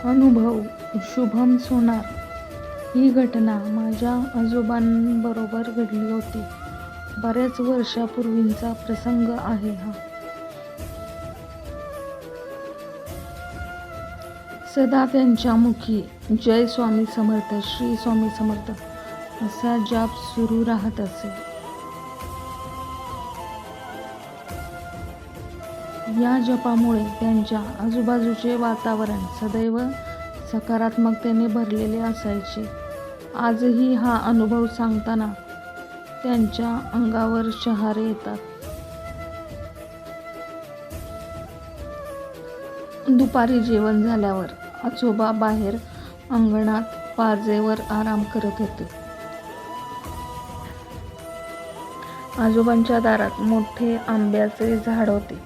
अनुभव शुभम सोनार. ही घटना माझ्या आजोबांबरोबर घडली होती. बऱ्याच वर्षापूर्वीचा प्रसंग आहे हा. सदा त्यांच्या मुखी जय स्वामी समर्थ, श्री स्वामी समर्थ असा जाप सुरू राहत असे. या जपामुळे त्यांच्या आजूबाजूचे वातावरण सदैव सकारात्मकतेने भरलेले असायचे. आजही हा अनुभव सांगताना त्यांच्या अंगावर शहारे येतात. दुपारी जेवण झाल्यावर आजोबा बाहेर अंगणात पाजेवर आराम करत होते. आजोबांच्या दारात मोठे आंब्याचे झाड होते.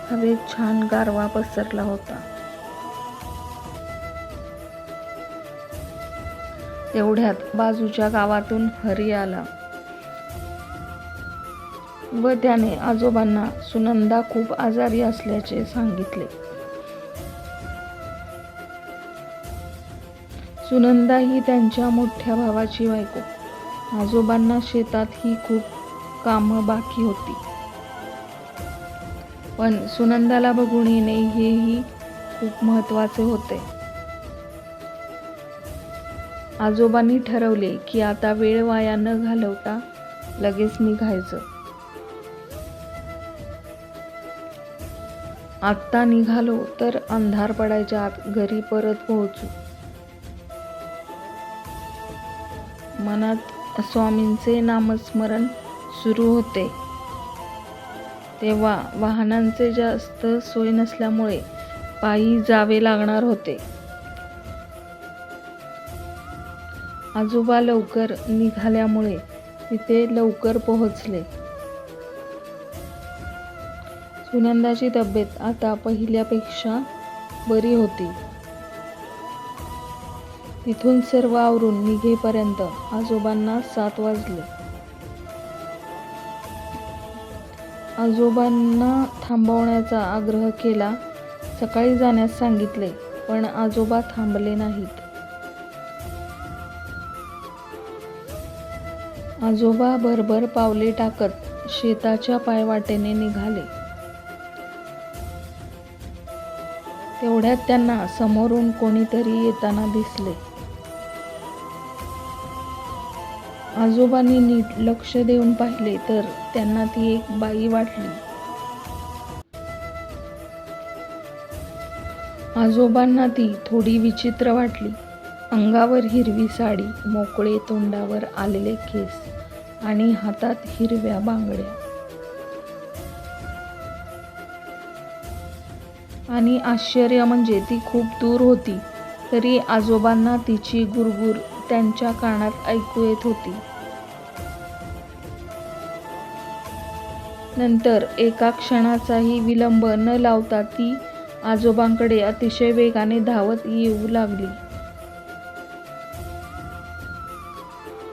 हवेत छान गारवा पसरला होता. तेवढ्यात बाजूच्या गावातून हरी आला व त्याने आजोबांना सुनंदा खूप आजारी असल्याचे सांगितले. सुनंदा ही त्यांच्या मोठ्या भावाची बायको. आजोबांना शेतात ही खूप कामं बाकी होती, पण सुनंदाला बघून येणे हेही खूप महत्त्वाचे होते. आजोबांनी ठरवले की आता वेळ वाया न घालवता लगेच निघायचं. आत्ता निघालो तर अंधार पडायच्या आत घरी परत पोहोचू. मनात स्वामींचे नामस्मरण सुरू होते. तेव्हा वाहनांचे जास्त सोय नसल्यामुळे पायी जावे लागणार होते. आजोबा लवकर निघाल्यामुळे तिथे लवकर पोहोचले. सुनंदाची तब्येत आता पहिल्यापेक्षा बरी होती. तिथून सर्व आवरून निघेपर्यंत आजोबांना 7 वाजले. आजोबांना थांबवण्याचा आग्रह केला. सकाळी जाण्यास सांगितले, पण आजोबा थांबले नाहीत. आजोबा भरभर पावले टाकत शेताच्या पायवाटेने निघाले. तेवढ्यात त्यांना समोरून कोणीतरी येताना दिसले. आजोबांनी नीट लक्ष देऊन पाहिले तर त्यांना ती एक बाई वाटली. आजोबांना ती थोडी विचित्र वाटली. अंगावर हिरवी साडी, मोकळे तोंडावर आलेले केस आणि हातात हिरव्या बांगड्या. आणि आश्चर्य म्हणजे ती खूप दूर होती तरी आजोबांना तिची गुरगुर त्यांच्या कानात ऐकू येत होती. नंतर एका क्षणाचाही विलंब न लावता ती आजोबांकडे अतिशय वेगाने धावत येऊ लागली.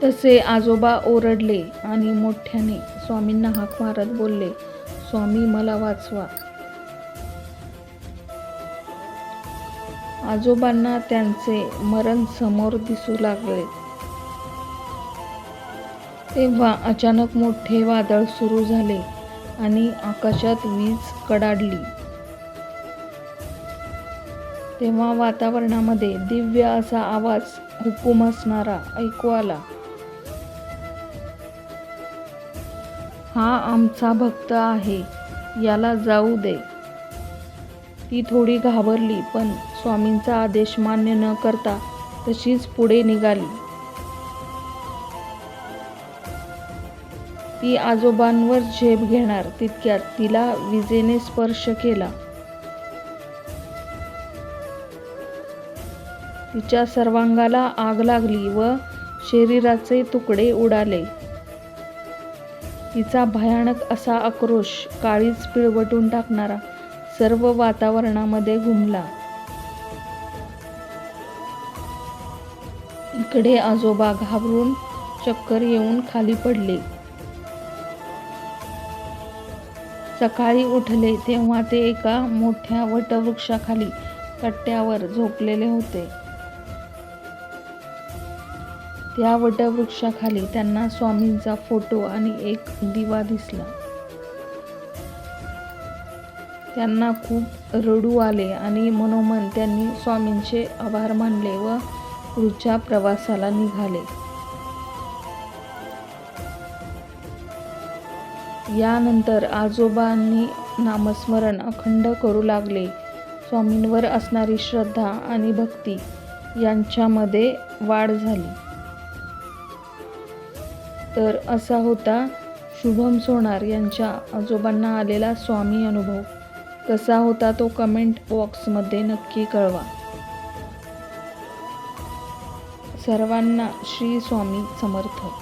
तसे आजोबा ओरडले आणि मोठ्याने स्वामींना हाक मारत बोलले, स्वामी मला वाचवा. आजोबांना त्यांचे मरण समोर दिसू लागले. तेव्हा अचानक मोठे वादळ सुरू झाले आणि आकाशात वीज कडाडली. तेव्हा वातावरणामध्ये दिव्य असा आवाज हुकूम असणारा ऐकू आला. हा आमचा भक्त आहे, याला जाऊ दे. ती थोडी घाबरली, पण स्वामींचा आदेश मान्य न करता तशीच पुढे निघाली. ती आजोबांवर झेप घेणार तितक्यात तिला विजेने स्पर्श केला. तिच्या सर्वांगाला आग लागली व शरीराचे तुकडे उडाले. तिचा भयानक असा आक्रोश काळीज पिळवटून टाकणारा सर्व वातावरणामध्ये घुमला. इकडे आजोबा घाबरून चक्कर येऊन खाली पडले. सकाळी उठले तेव्हा ते एका मोठ्या वटवृक्षाखाली कट्ट्यावर झोपलेले होते. त्या वटवृक्षाखाली त्यांना स्वामींचा फोटो आणि एक दिवा दिसला. त्यांना खूप रडू आले आणि मनोमन त्यांनी स्वामींचे आभार मानले व पुढच्या प्रवासाला निघाले. यानंतर आजोबांनी नामस्मरण अखंड करू लागले. स्वामींवर असणारी श्रद्धा आणि भक्ती यांच्यामध्ये वाढ झाली. तर असा होता शुभम सोनार यांच्या आजोबांना आलेला स्वामी अनुभव. कसा होता तो कमेंट बॉक्समध्ये नक्की कळवा. सर्वांना श्री स्वामी समर्थ.